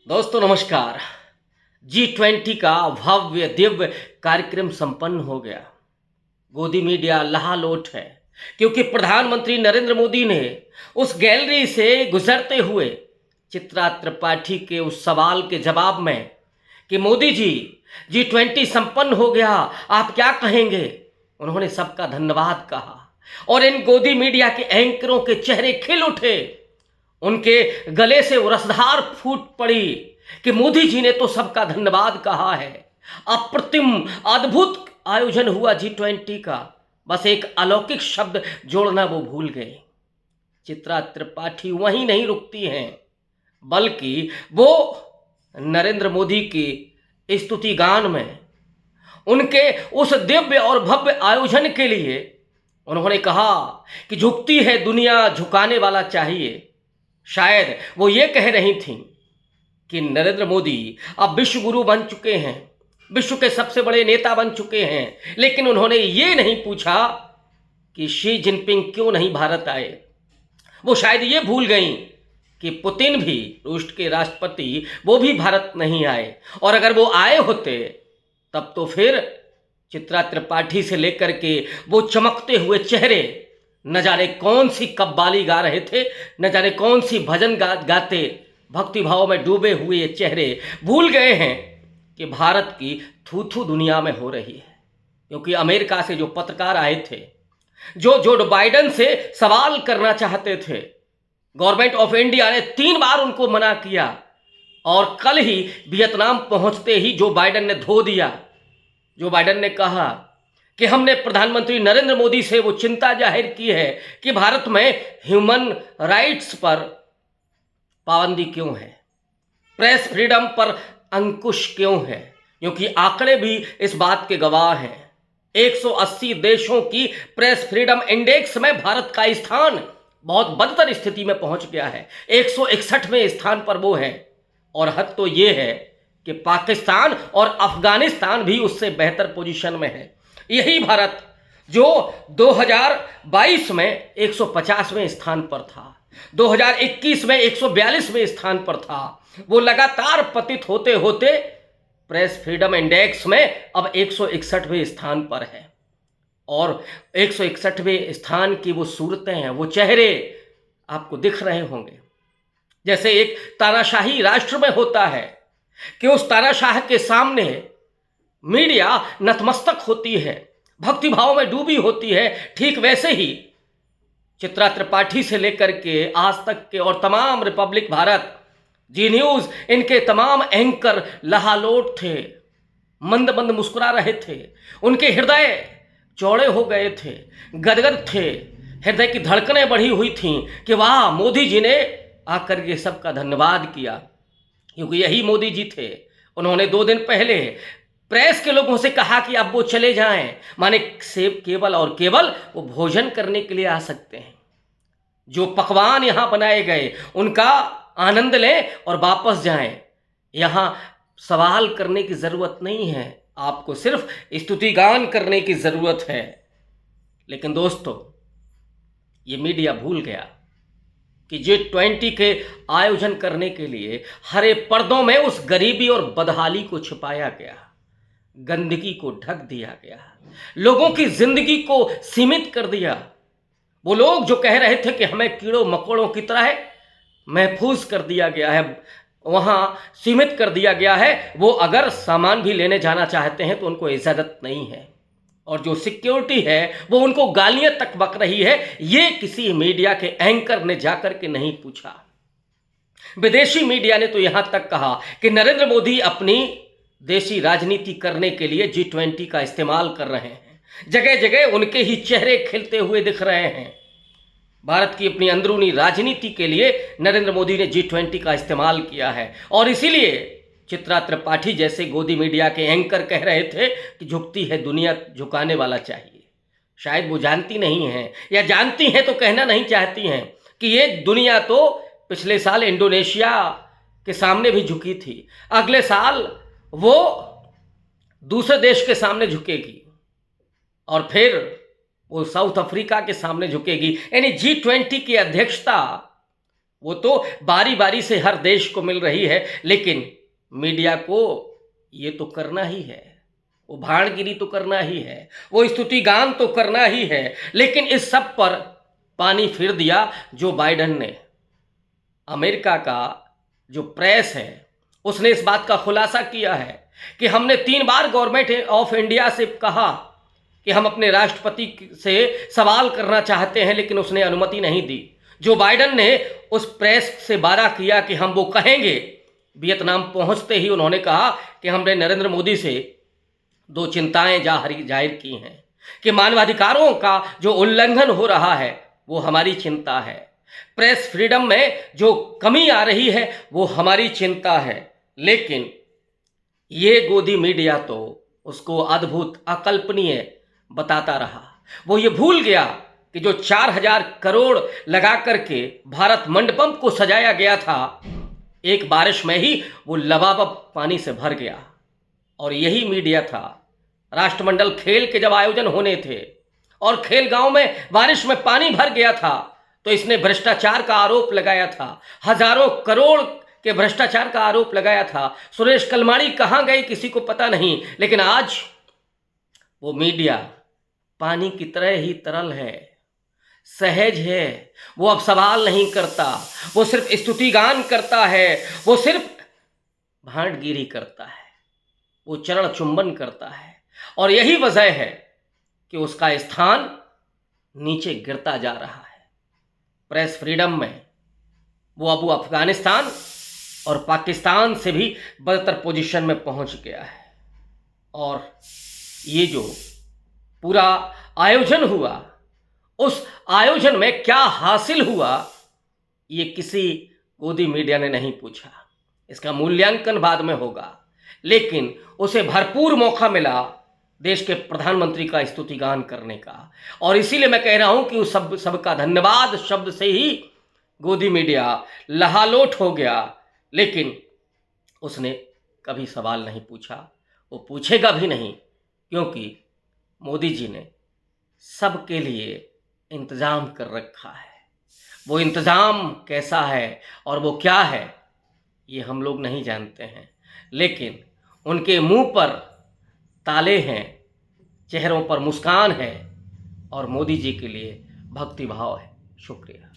दोस्तों नमस्कार। G20 का भव्य दिव्य कार्यक्रम संपन्न हो गया। गोदी मीडिया लहालोट है क्योंकि प्रधानमंत्री नरेंद्र मोदी ने उस गैलरी से गुजरते हुए चित्रा त्रिपाठी के उस सवाल के जवाब में कि मोदी जी G20 संपन्न हो गया, आप क्या कहेंगे, उन्होंने सबका धन्यवाद कहा और इन गोदी मीडिया के एंकरों के चेहरे खिल उठे। उनके गले से वो रसधार फूट पड़ी कि मोदी जी ने तो सबका धन्यवाद कहा है। अप्रतिम अद्भुत आयोजन हुआ G20 का, बस एक अलौकिक शब्द जोड़ना वो भूल गए। चित्रा त्रिपाठी वहीं नहीं रुकती हैं, बल्कि वो नरेंद्र मोदी की स्तुति गान में उनके उस दिव्य और भव्य आयोजन के लिए उन्होंने कहा कि झुकती है दुनिया, झुकाने वाला चाहिए। शायद वो ये कह रही थीं कि नरेंद्र मोदी अब विश्व गुरु बन चुके हैं, विश्व के सबसे बड़े नेता बन चुके हैं, लेकिन उन्होंने ये नहीं पूछा कि शी जिनपिंग क्यों नहीं भारत आए। वो शायद ये भूल गई कि पुतिन भी, रूस के राष्ट्रपति, वो भी भारत नहीं आए, और अगर वो आए होते तब तो फिर चित्रा त्रिपाठी से लेकर के वो चमकते हुए चेहरे, न जाने कौन सी कव्वाली गा रहे थे, न जाने कौन सी भजन गाते भक्ति भाव में डूबे हुए ये चेहरे भूल गए हैं कि भारत की थू थू दुनिया में हो रही है। क्योंकि अमेरिका से जो पत्रकार आए थे, जो बाइडेन से सवाल करना चाहते थे, गवर्नमेंट ऑफ इंडिया ने 3 बार उनको मना किया और कल ही वियतनाम पहुंचते ही जो बाइडेन ने धो दिया। जो बाइडेन ने कहा कि हमने प्रधानमंत्री नरेंद्र मोदी से वो चिंता जाहिर की है कि भारत में ह्यूमन राइट्स पर पाबंदी क्यों है, प्रेस फ्रीडम पर अंकुश क्यों है, क्योंकि आंकड़े भी इस बात के गवाह हैं। 180 देशों की प्रेस फ्रीडम इंडेक्स में भारत का स्थान बहुत बदतर स्थिति में पहुंच गया है। 161वें स्थान पर वो है, और हद तो ये है कि पाकिस्तान और अफगानिस्तान भी उससे बेहतर पोजीशन में है। यही भारत जो 2022 में 150वें स्थान पर था, 2021 में 142वें स्थान पर था, वो लगातार पतित होते होते प्रेस फ्रीडम इंडेक्स में अब 161वें स्थान पर है। और 161वें स्थान की वो सूरतें हैं, वो चेहरे आपको दिख रहे होंगे। जैसे एक तानाशाही राष्ट्र में होता है कि उस तानाशाह के सामने मीडिया नतमस्तक होती है, भक्ति भाव में डूबी होती है, ठीक वैसे ही चित्रा त्रिपाठी से लेकर के आज तक के और तमाम रिपब्लिक भारत, जी न्यूज़, इनके तमाम एंकर लहालोट थे, मंद मंद मुस्कुरा रहे थे, उनके हृदय चौड़े हो गए थे, गदगद थे, हृदय की धड़कनें बढ़ी हुई थीं कि वाह, मोदी जी ने आकर के सबका धन्यवाद किया। क्योंकि यही मोदी जी थे, उन्होंने 2 दिन पहले प्रेस के लोगों से कहा कि अब वो चले जाएं, माने सिर्फ केवल और केवल वो भोजन करने के लिए आ सकते हैं। जो पकवान यहाँ बनाए गए उनका आनंद लें और वापस जाएं। यहाँ सवाल करने की ज़रूरत नहीं है, आपको सिर्फ स्तुतिगान करने की ज़रूरत है। लेकिन दोस्तों, ये मीडिया भूल गया कि G20 के आयोजन करने के लिए हरे पर्दों में उस गरीबी और बदहाली को छिपाया गया, गंदगी को ढक दिया गया, लोगों की जिंदगी को सीमित कर दिया। वो लोग जो कह रहे थे कि हमें कीड़ों मकोड़ों की तरह महफूज कर दिया गया है, वहाँ सीमित कर दिया गया है, वो अगर सामान भी लेने जाना चाहते हैं तो उनको इजाज़त नहीं है, और जो सिक्योरिटी है वो उनको गालियां तक बक रही है। ये किसी मीडिया के एंकर ने जाकर के नहीं पूछा। विदेशी मीडिया ने तो यहां तक कहा कि नरेंद्र मोदी अपनी देशी राजनीति करने के लिए G20 का इस्तेमाल कर रहे हैं। जगह जगह उनके ही चेहरे खिलते हुए दिख रहे हैं। भारत की अपनी अंदरूनी राजनीति के लिए नरेंद्र मोदी ने G20 का इस्तेमाल किया है, और इसीलिए चित्रा त्रिपाठी जैसे गोदी मीडिया के एंकर कह रहे थे कि झुकती है दुनिया, झुकाने वाला चाहिए। शायद वो जानती नहीं हैं, या जानती हैं तो कहना नहीं चाहती हैं कि ये दुनिया तो पिछले साल इंडोनेशिया के सामने भी झुकी थी, अगले साल वो दूसरे देश के सामने झुकेगी, और फिर वो साउथ अफ्रीका के सामने झुकेगी। यानी G20 की अध्यक्षता वो तो बारी बारी से हर देश को मिल रही है, लेकिन मीडिया को ये तो करना ही है, वो भाड़गिरी तो करना ही है, वो स्तुतिगान तो करना ही है। लेकिन इस सब पर पानी फिर दिया जो बाइडन ने। अमेरिका का जो प्रेस है उसने इस बात का खुलासा किया है कि हमने 3 बार गवर्नमेंट ऑफ इंडिया से कहा कि हम अपने राष्ट्रपति से सवाल करना चाहते हैं, लेकिन उसने अनुमति नहीं दी। जो बाइडन ने उस प्रेस से वादा किया कि हम वो कहेंगे, वियतनाम पहुंचते ही उन्होंने कहा कि हमने नरेंद्र मोदी से 2 चिंताएं जाहिर की हैं कि मानवाधिकारों का जो उल्लंघन हो रहा है वो हमारी चिंता है, प्रेस फ्रीडम में जो कमी आ रही है वो हमारी चिंता है। लेकिन ये गोदी मीडिया तो उसको अद्भुत, अकल्पनीय बताता रहा। वो ये भूल गया कि जो 4,000 करोड़ लगा करके भारत मंडपम को सजाया गया था, एक बारिश में ही वो लबालब पानी से भर गया। और यही मीडिया था, राष्ट्रमंडल खेल के जब आयोजन होने थे और खेल गांव में बारिश में पानी भर गया था, तो इसने भ्रष्टाचार का आरोप लगाया था, हजारों करोड़ के भ्रष्टाचार का आरोप लगाया था। सुरेश कलमाड़ी कहाँ गए किसी को पता नहीं, लेकिन आज वो मीडिया पानी की तरह ही तरल है, सहज है। वो अब सवाल नहीं करता, वो सिर्फ स्तुतिगान करता है, वो सिर्फ भांडगिरी करता है, वो चरण चुंबन करता है। और यही वजह है कि उसका स्थान नीचे गिरता जा रहा है। प्रेस फ्रीडम में वो अब अफगानिस्तान और पाकिस्तान से भी बदतर पोजीशन में पहुंच गया है। और ये जो पूरा आयोजन हुआ, उस आयोजन में क्या हासिल हुआ, ये किसी गोदी मीडिया ने नहीं पूछा। इसका मूल्यांकन बाद में होगा, लेकिन उसे भरपूर मौका मिला देश के प्रधानमंत्री का स्तुतिगान करने का। और इसीलिए मैं कह रहा हूं कि उस सबका धन्यवाद शब्द से ही गोदी मीडिया लहालोट हो गया। लेकिन उसने कभी सवाल नहीं पूछा, वो पूछेगा भी नहीं, क्योंकि मोदी जी ने सबके लिए इंतज़ाम कर रखा है। वो इंतज़ाम कैसा है और वो क्या है ये हम लोग नहीं जानते हैं, लेकिन उनके मुंह पर ताले हैं, चेहरों पर मुस्कान है और मोदी जी के लिए भक्ति भाव है। शुक्रिया।